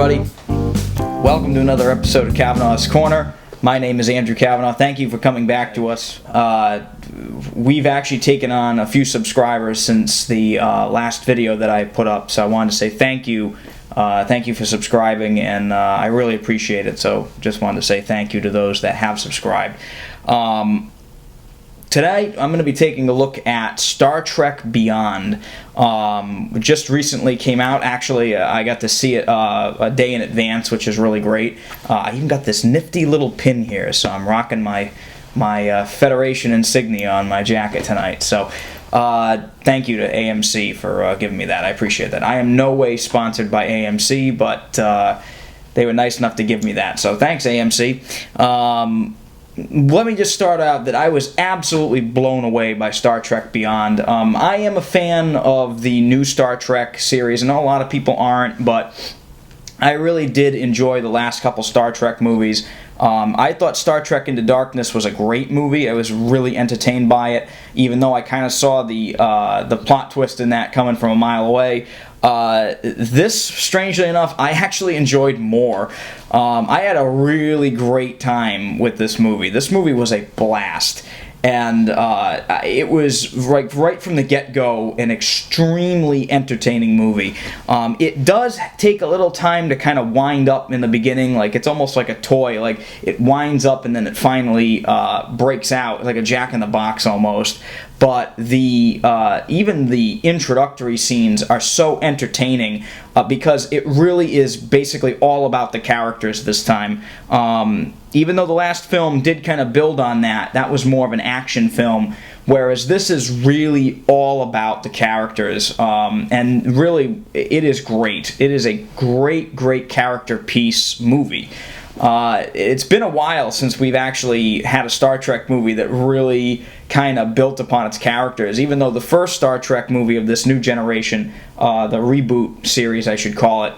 everybody. Welcome to another episode of Cavanaugh's Corner. My name is Andrew Cavanaugh. Thank you for coming back to us. We've actually taken on a few subscribers since the last video that I put up, so I wanted to say thank you. Thank you for subscribing, and I really appreciate it, so just wanted to say thank you to those that have subscribed. Today, I'm going to be taking a look at Star Trek Beyond. Just recently came out. Actually, I got to see it a day in advance, which is really great. I even got this nifty little pin here, so I'm rocking my Federation insignia on my jacket tonight. So, thank you to AMC for giving me that. I appreciate that. I am no way sponsored by AMC, but they were nice enough to give me that. So, thanks, AMC. Let me just start out that I was absolutely blown away by Star Trek Beyond. I am a fan of the new Star Trek series. I know a lot of people aren't, but I really did enjoy the last couple Star Trek movies. I thought Star Trek Into Darkness was a great movie. I was really entertained by it, even though I kind of saw the plot twist in that coming from a mile away. This, strangely enough, I actually enjoyed more. I had a really great time with this movie. This movie was a blast. And it was right from the get-go an extremely entertaining movie. It does take a little time to kind of wind up in the beginning. Like, it's almost like a toy. Like, it winds up and then it finally breaks out, like a jack-in-the-box almost. But even the introductory scenes are so entertaining because it really is basically all about the characters this time. Even though the last film did kind of build on that, that was more of an action film, whereas this is really all about the characters. And really, it is great. It is a great, great character piece movie. It's been a while since we've actually had a Star Trek movie that really kind of built upon its characters, even though the first Star Trek movie of this new generation, the reboot series I should call it,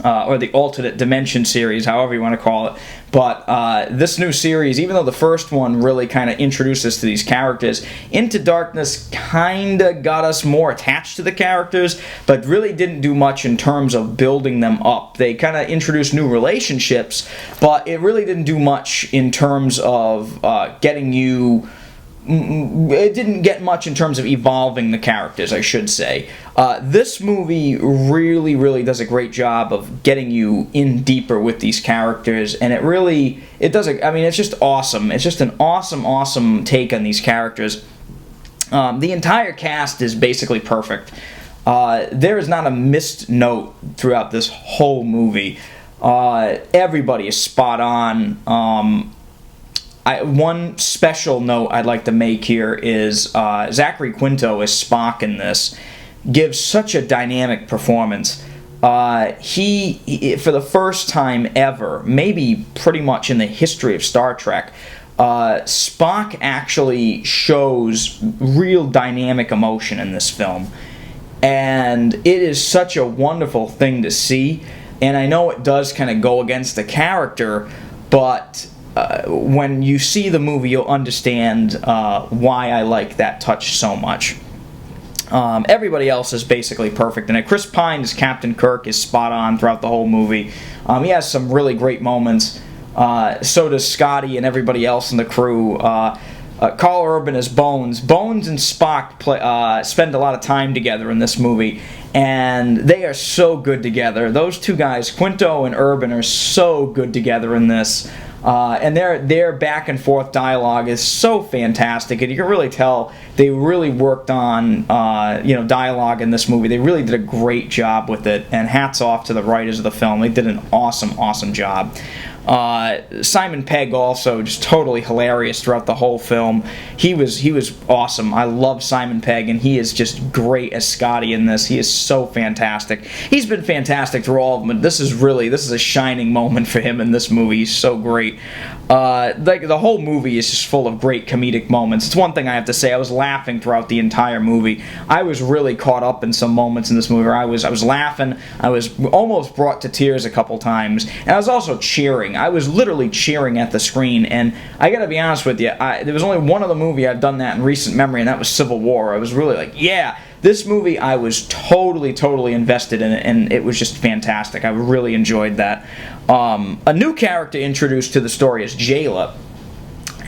or the alternate dimension series, however you want to call it, but this new series, even though the first one really kind of introduced us to these characters, Into Darkness kind of got us more attached to the characters, but really didn't do much in terms of building them up. They kind of introduced new relationships, but it really didn't do much in terms of getting you... It didn't get much in terms of evolving the characters, I should say. This movie really, really does a great job of getting you in deeper with these characters, and it does. I mean, it's just awesome. It's just an awesome, awesome take on these characters. The entire cast is basically perfect. There is not a missed note throughout this whole movie. Everybody is spot on. One special note I'd like to make here is Zachary Quinto as Spock in this gives such a dynamic performance. He, for the first time ever, maybe pretty much in the history of Star Trek, Spock actually shows real dynamic emotion in this film. And it is such a wonderful thing to see. And I know it does kind of go against the character, but... when you see the movie, you'll understand why I like that touch so much. Everybody else is basically perfect, and Chris Pine as Captain Kirk is spot on throughout the whole movie. He has some really great moments. So does Scotty and everybody else in the crew. Carl Urban as Bones. Bones and Spock spend a lot of time together in this movie, and they are so good together. Those two guys, Quinto and Urban, are so good together in this. And their back and forth dialogue is so fantastic, and you can really tell they really worked on dialogue in this movie. They really did a great job with it, and hats off to the writers of the film. They did an awesome, awesome job. Simon Pegg also just totally hilarious throughout the whole film. He was awesome. I love Simon Pegg, and he is just great as Scotty in this. He is so fantastic. He's been fantastic through all of them, but this is a shining moment for him in this movie. He's so great. The whole movie is just full of great comedic moments. It's one thing I have to say. I was laughing throughout the entire movie. I was really caught up in some moments in this movie where I was laughing. I was almost brought to tears a couple times, and I was also cheering. cheering. I was literally cheering at the screen, and I gotta be honest with you, there was only one other movie I've done that in recent memory, and that was Civil War. I was really like, yeah, this movie, I was totally invested in it, and it was just fantastic. I really enjoyed that. A new character introduced to the story is Jayla,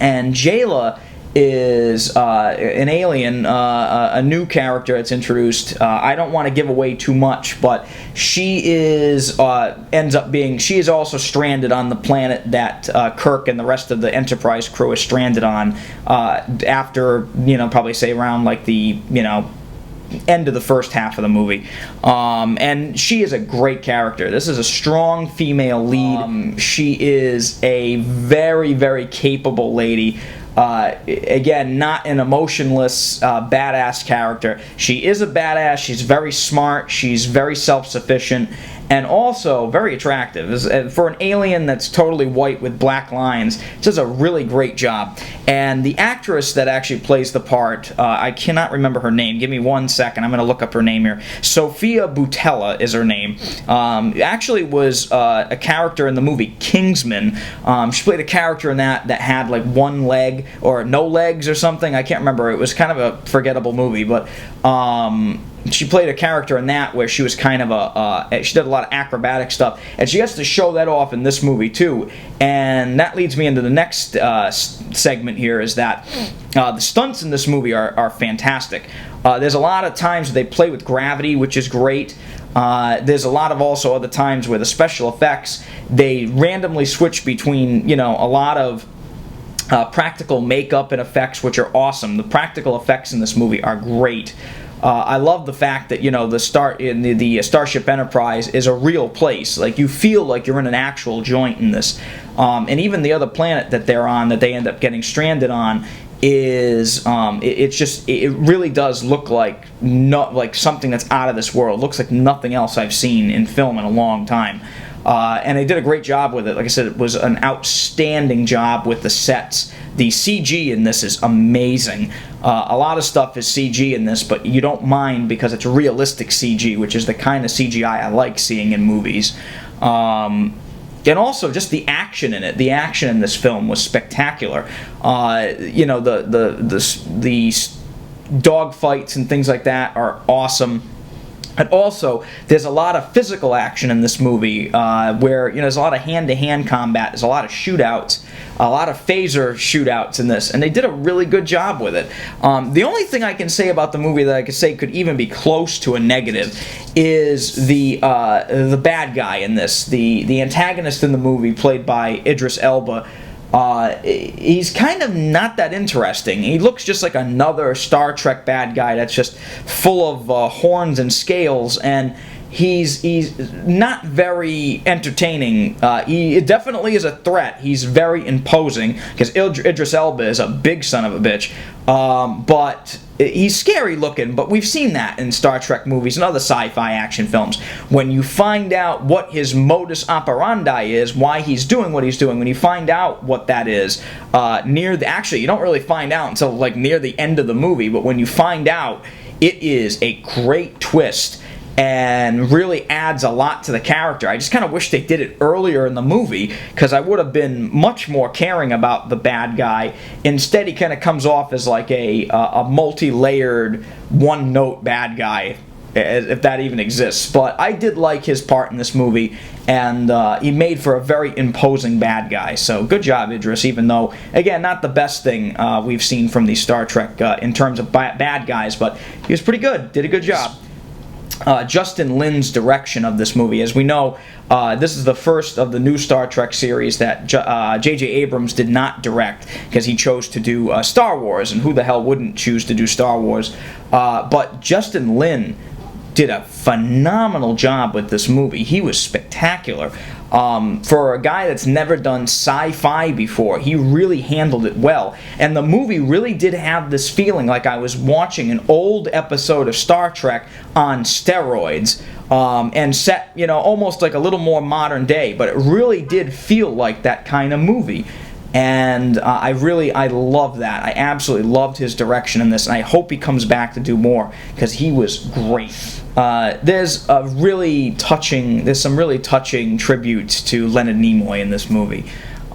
and Jayla is an alien, a new character that's introduced. I don't want to give away too much, but she is she is also stranded on the planet that Kirk and the rest of the Enterprise crew is stranded on after, probably say around like the, end of the first half of the movie. And she is a great character. This is a strong female lead. She is a very capable lady. Again, not an emotionless, badass character. She is a badass. She's very smart. She's very self-sufficient. And also very attractive. For an alien that's totally white with black lines, she does a really great job. And the actress that actually plays the part, I cannot remember her name. Give me 1 second. I'm going to look up her name here. Sophia Boutella is her name. Actually was a character in the movie Kingsman. She played a character in that had like one leg or no legs or something. I can't remember. It was kind of a forgettable movie, but she played a character in that where she was kind of she did a lot of acrobatic stuff, and she gets to show that off in this movie too. And that leads me into the next segment here, is that the stunts in this movie are fantastic. There's a lot of times they play with gravity, which is great. There's a lot of also other times where the special effects, they randomly switch between, a lot of practical makeup and effects, which are awesome. The practical effects in this movie are great. I love the fact that, the Starship Enterprise is a real place. Like, you feel like you're in an actual joint in this. And even the other planet that they're on, that they end up getting stranded on, is it really does look like something that's out of this world. It looks like nothing else I've seen in film in a long time. And they did a great job with it. Like I said, it was an outstanding job with the sets. The CG in this is amazing. A lot of stuff is CG in this, but you don't mind because it's realistic CG, which is the kind of CGI I like seeing in movies. And also just the action in it. The action in this film was spectacular. The dog fights and things like that are awesome. And also, there's a lot of physical action in this movie, where there's a lot of hand-to-hand combat, there's a lot of shootouts, a lot of phaser shootouts in this, and they did a really good job with it. The only thing I can say about the movie that I could say could even be close to a negative is the bad guy in this, the antagonist in the movie, played by Idris Elba. He's kind of not that interesting. He looks just like another Star Trek bad guy that's just full of horns and scales, and he's not very entertaining. He definitely is a threat. He's very imposing, because Idris Elba is a big son of a bitch. But he's scary looking, but we've seen that in Star Trek movies and other sci-fi action films. When you find out what his modus operandi is, why he's doing what he's doing, when you find out what that is, actually, you don't really find out until like near the end of the movie, but when you find out, it is a great twist and really adds a lot to the character. I just kind of wish they did it earlier in the movie, because I would have been much more caring about the bad guy. Instead, he kind of comes off as like a multi-layered, one-note bad guy, if that even exists. But I did like his part in this movie, and he made for a very imposing bad guy. So good job, Idris, even though, again, not the best thing we've seen from the Star Trek in terms of bad guys, but he was pretty good, did a good job. Justin Lin's direction of this movie. As we know, this is the first of the new Star Trek series that J.J. Abrams did not direct, because he chose to do Star Wars, and who the hell wouldn't choose to do Star Wars? But Justin Lin did a phenomenal job with this movie. He was spectacular. For a guy that's never done sci-fi before, he really handled it well. And the movie really did have this feeling like I was watching an old episode of Star Trek on steroids, and set, almost like a little more modern day, but it really did feel like that kind of movie. And I love that. I absolutely loved his direction in this, and I hope he comes back to do more, because he was great. There's some really touching tributes to Leonard Nimoy in this movie.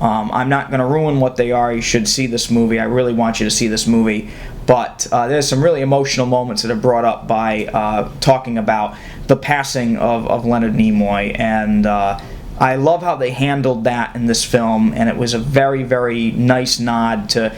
I'm not going to ruin what they are. You should see this movie. I really want you to see this movie. But there's some really emotional moments that are brought up by talking about the passing of Leonard Nimoy, and I love how they handled that in this film, and it was a very, very nice nod to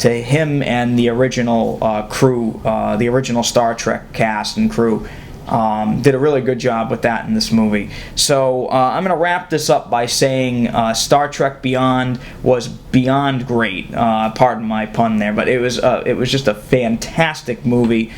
him and the original crew, the original Star Trek cast and crew. Did a really good job with that in this movie. So I'm going to wrap this up by saying Star Trek Beyond was beyond great. Pardon my pun there, but it was just a fantastic movie,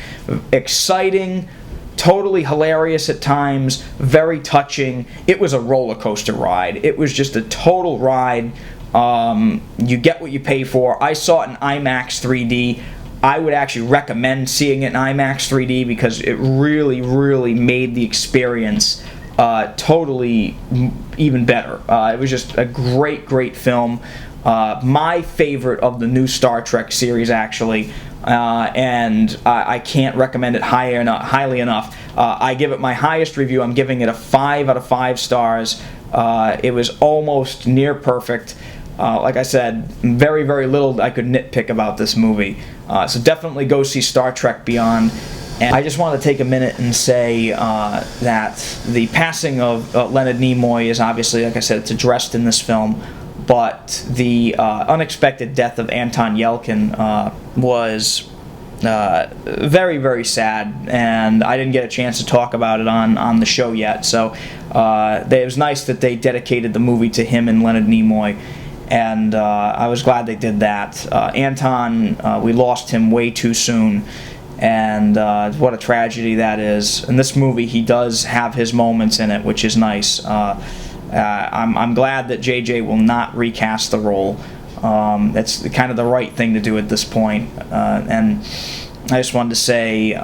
exciting, totally hilarious at times, very touching. It was a roller coaster ride. It was just a total ride. You get what you pay for. I saw it in IMAX 3D. I would actually recommend seeing it in IMAX 3D because it really, really made the experience totally even better. It was just a great, great film. My favorite of the new Star Trek series, actually. And I can't recommend it highly enough. I give it my highest review. I'm giving it a 5 out of 5 stars. It was almost near perfect. Like I said, very, very little I could nitpick about this movie. So definitely go see Star Trek Beyond. And I just want to take a minute and say that the passing of Leonard Nimoy is obviously, like I said, it's addressed in this film. But the unexpected death of Anton Yelchin was very, very sad, and I didn't get a chance to talk about it on the show yet. So it was nice that they dedicated the movie to him and Leonard Nimoy, and I was glad they did that. Anton, we lost him way too soon, and what a tragedy that is. In this movie, he does have his moments in it, which is nice. I'm glad that JJ will not recast the role. That's kind of the right thing to do at this point. And I just wanted to say,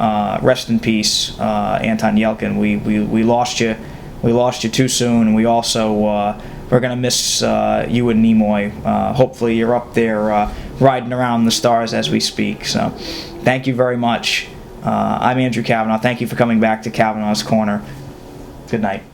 rest in peace, Anton Yelchin. We lost you. We lost you too soon. And we also we're gonna miss you and Nimoy. Hopefully, you're up there riding around the stars as we speak. So, thank you very much. I'm Andrew Cavanaugh. Thank you for coming back to Cavanaugh's Corner. Good night.